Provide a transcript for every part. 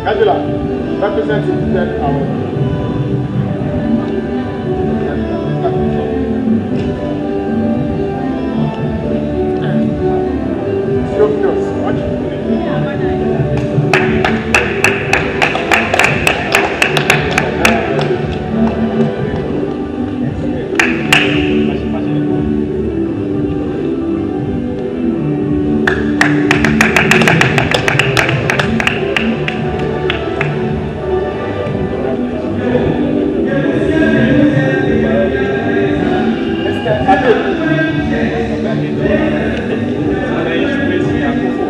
Angela, representing 10 hours.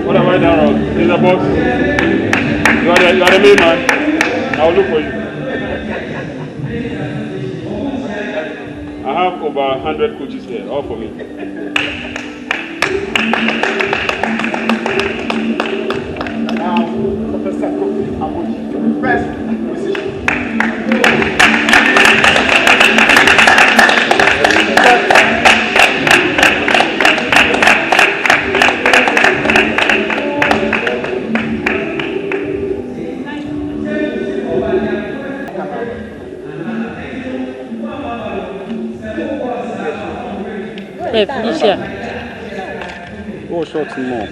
What am I now? There's a box. You are the main man. I'll look for you. I have over 100 coaches here, all for me. Now, Professor Kofi Amoji, first musician. Hey, Felicia. Oh, short more.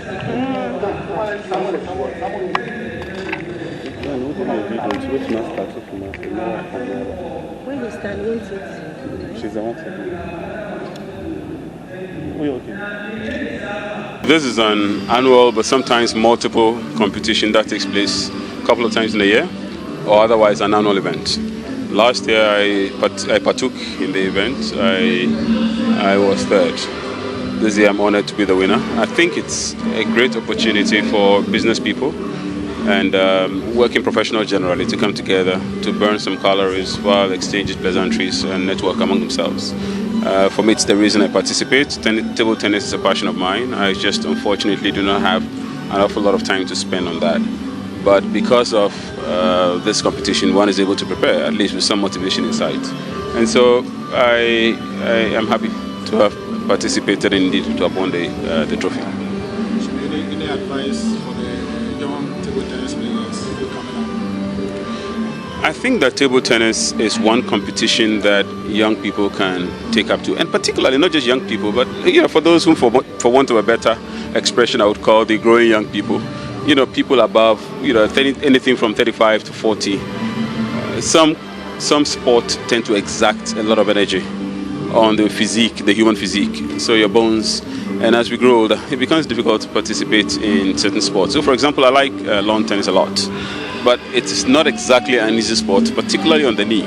When you stand, won't it? She's the one. Okay. This is an annual but sometimes multiple competition that takes place a couple of times in a year, or otherwise an annual event. Last year I partook in the event. I was third. This year I'm honored to be the winner. I think it's a great opportunity for business people and working professionals generally to come together to burn some calories while exchanging pleasantries and network among themselves. For me, it's the reason I participate. Table tennis is a passion of mine. I just unfortunately do not have an awful lot of time to spend on that. But because of this competition, one is able to prepare, at least with some motivation in sight. And so I am happy to have participated and indeed to have won the trophy. Any advice for the athletes coming up? I think that table tennis is one competition that young people can take up to, and particularly not just young people, but for those who, for want of a better expression, I would call the growing young people. People above, anything from 35 to 40. Some sports tend to exact a lot of energy on the physique, the human physique, so your bones. And as we grow older, it becomes difficult to participate in certain sports. So, for example, I like lawn tennis a lot, but it's not exactly an easy sport, particularly on the knee.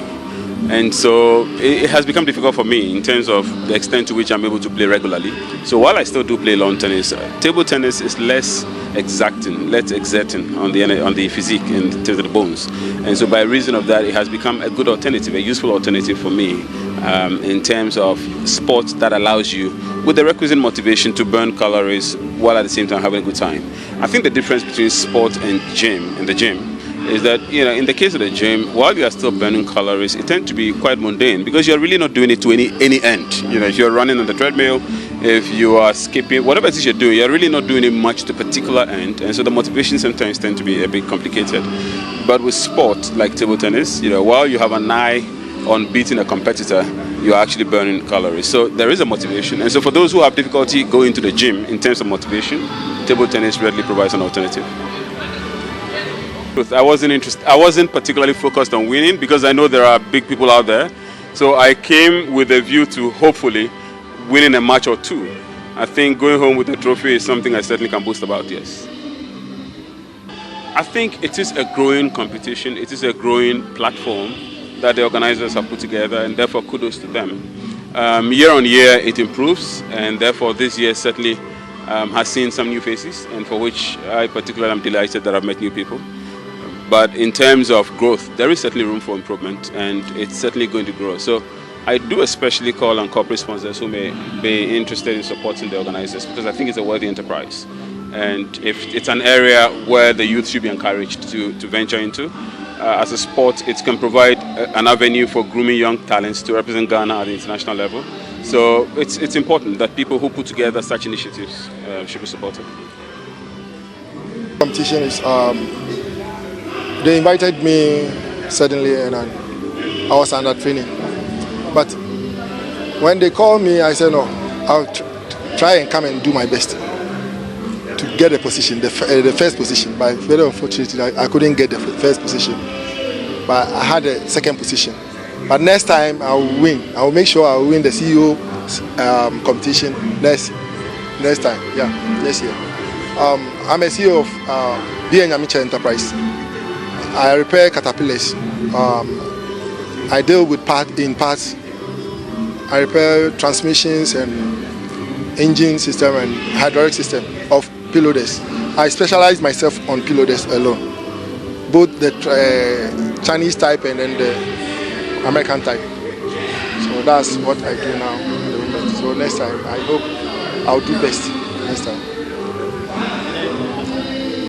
And so it has become difficult for me in terms of the extent to which I'm able to play regularly. So while I still do play lawn tennis, table tennis is less exacting, less exerting on the physique in terms of the bones. And so by reason of that, it has become a good alternative, a useful alternative for me in terms of sports that allows you, with the requisite motivation, to burn calories while at the same time having a good time. I think the difference between sport and the gym, is that in the case of the gym, while you are still burning calories, it tends to be quite mundane because you're really not doing it to any end. If you're running on the treadmill, if you are skipping, whatever it is you're doing, you're really not doing it much to a particular end, and so the motivation sometimes tend to be a bit complicated. But with sport like table tennis, while you have an eye on beating a competitor, you're actually burning calories. So there is a motivation, and so for those who have difficulty going to the gym in terms of motivation, table tennis readily provides an alternative. I wasn't particularly focused on winning because I know there are big people out there. So I came with a view to hopefully winning a match or two. I think going home with a trophy is something I certainly can boast about, yes. I think it is a growing competition. It is a growing platform that the organizers have put together, and therefore kudos to them. Year on year it improves, and therefore this year certainly has seen some new faces, and for which I particularly am delighted that I've met new people. But in terms of growth, there is certainly room for improvement, and it's certainly going to grow. So I do especially call on corporate sponsors who may be interested in supporting the organizers, because I think it's a worthy enterprise. And if it's an area where the youth should be encouraged to venture into, as a sport, it can provide an avenue for grooming young talents to represent Ghana at the international level. So it's important that people who put together such initiatives should be supported. Competition is they invited me suddenly, and I was under training. But when they called me, I said no, I'll try and come and do my best to get a position, the first position. But very unfortunately, I couldn't get the first position, but I had a second position. But next time I will win. I will make sure I will win the CEO competition next time. Yeah, next year. I'm a CEO of BN Nyamicha Enterprise. I repair caterpillars. I deal with parts. I repair transmissions and engine system and hydraulic system of payloaders. I specialize myself on payloaders alone, both the Chinese type and then the American type. So that's what I do now at the moment. So next time, I hope I'll do best next time.